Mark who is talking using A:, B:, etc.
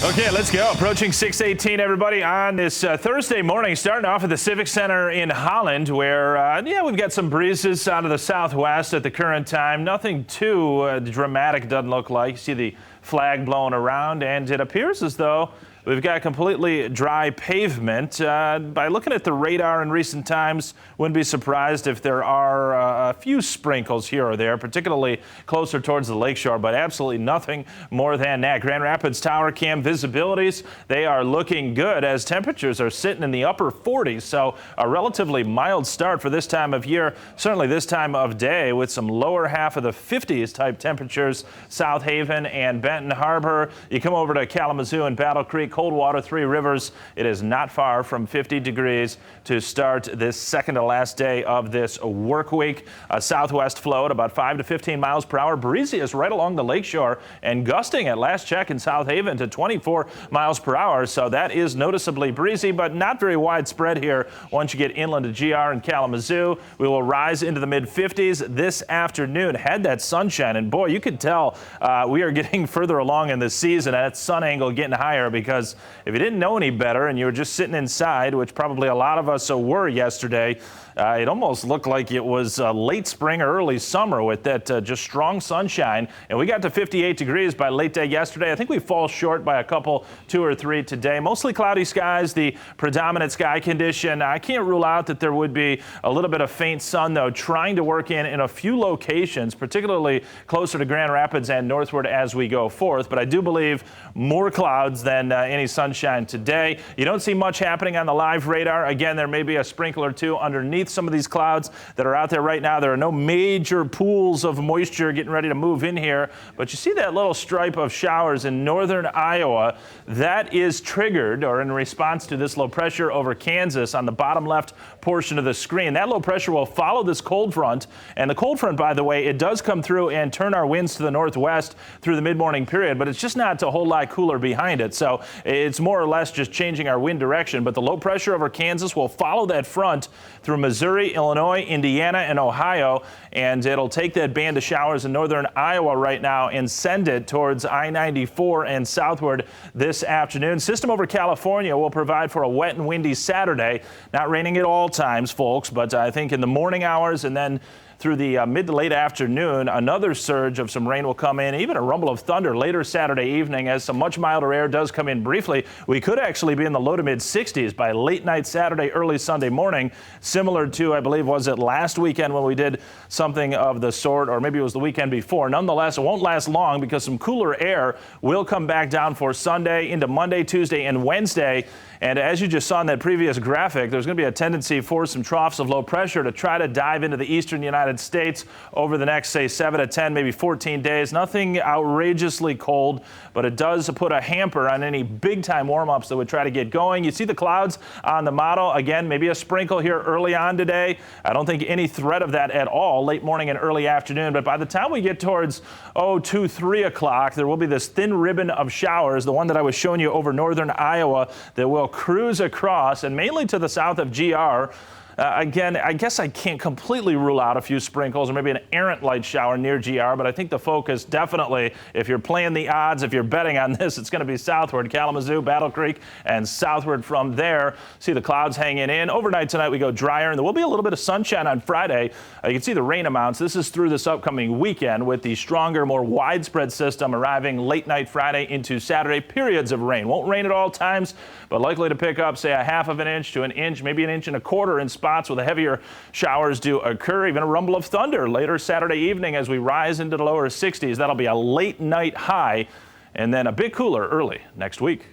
A: Okay, let's go. Approaching 6:18, everybody, on this Thursday morning, starting off at the Civic Center in Holland, where, we've got some breezes out of the southwest at the current time. Nothing too dramatic, doesn't look like. You see the flag blowing around, and it appears as though we've got completely dry pavement. By looking at the radar in recent times, wouldn't be surprised if there are a few sprinkles here or there, particularly closer towards the lakeshore, but absolutely nothing more than that. Grand Rapids Tower Cam visibilities, they are looking good as temperatures are sitting in the upper 40s, so a relatively mild start for this time of year, certainly this time of day, with some lower half of the 50s type temperatures, South Haven and Benton Harbor. You come over to Kalamazoo and Battle Creek, Coldwater, Three Rivers, it is not far from 50 degrees to start this second to last day of this work week. A southwest flow at about 5 to 15 miles per hour. Breeziest right along the lakeshore and gusting at last check in South Haven to 24 miles per hour. So that is noticeably breezy, but not very widespread here. Once you get inland to GR and Kalamazoo, we will rise into the mid 50s this afternoon. Had that sunshine, and boy, you could tell we are getting further along in the season. That sun angle getting higher, because if you didn't know any better and you were just sitting inside, which probably a lot of us were yesterday, it almost looked like it was late spring or early summer with that just strong sunshine. And we got to 58 degrees by late day yesterday. I think we fall short by a couple, 2 or 3 today. Mostly cloudy skies, the predominant sky condition. I can't rule out that there would be a little bit of faint sun, though, trying to work in a few locations, particularly closer to Grand Rapids and northward as we go forth. But I do believe more clouds than any sunshine today. You don't see much happening on the live radar. Again, there may be a sprinkle or two underneath some of these clouds that are out there right now. There are no major pools of moisture getting ready to move in here, but you see that little stripe of showers in northern Iowa. That is triggered or in response to this low pressure over Kansas on the bottom left portion of the screen. That low pressure will follow this cold front, and the cold front, by the way, it does come through and turn our winds to the northwest through the mid-morning period, but it's just not a whole lot cooler behind it. So it's more or less just changing our wind direction, but the low pressure over Kansas will follow that front through Missouri, Illinois, Indiana, and Ohio, and it'll take that band of showers in northern Iowa right now and send it towards I-94 and southward this afternoon. System over California will provide for a wet and windy Saturday. Not raining at all times, folks, but I think in the morning hours and then through the mid to late afternoon, another surge of some rain will come in, even a rumble of thunder later Saturday evening as some much milder air does come in briefly. We could actually be in the low to mid 60s by late night Saturday, early Sunday morning, similar to, I believe, was it last weekend when we did something of the sort, or maybe it was the weekend before. Nonetheless, it won't last long because some cooler air will come back down for Sunday into Monday, Tuesday, and Wednesday. And as you just saw in that previous graphic, there's going to be a tendency for some troughs of low pressure to try to dive into the eastern United States over the next, say, 7 to 10, maybe 14 days. Nothing outrageously cold, but it does put a hamper on any big-time warm-ups that would try to get going. You see the clouds on the model. Again, maybe a sprinkle here early on today. I don't think any threat of that at all late morning and early afternoon. But by the time we get towards, 2, 3 o'clock, there will be this thin ribbon of showers, the one that I was showing you over northern Iowa, that will cruise across and mainly to the south of GR. Again, I guess I can't completely rule out a few sprinkles or maybe an errant light shower near GR, but I think the focus definitely, if you're playing the odds, if you're betting on this, it's going to be southward, Kalamazoo, Battle Creek, and southward from there. See the clouds hanging in. Overnight tonight we go drier, and there will be a little bit of sunshine on Friday. You can see the rain amounts. This is through this upcoming weekend with the stronger, more widespread system arriving late night Friday into Saturday. Periods of rain. Won't rain at all times, but likely to pick up, say, a half of an inch to an inch, maybe an inch and a quarter in spots where the heavier showers do occur. Even a rumble of thunder later Saturday evening as we rise into the lower 60s. That'll be a late night high, and then a bit cooler early next week.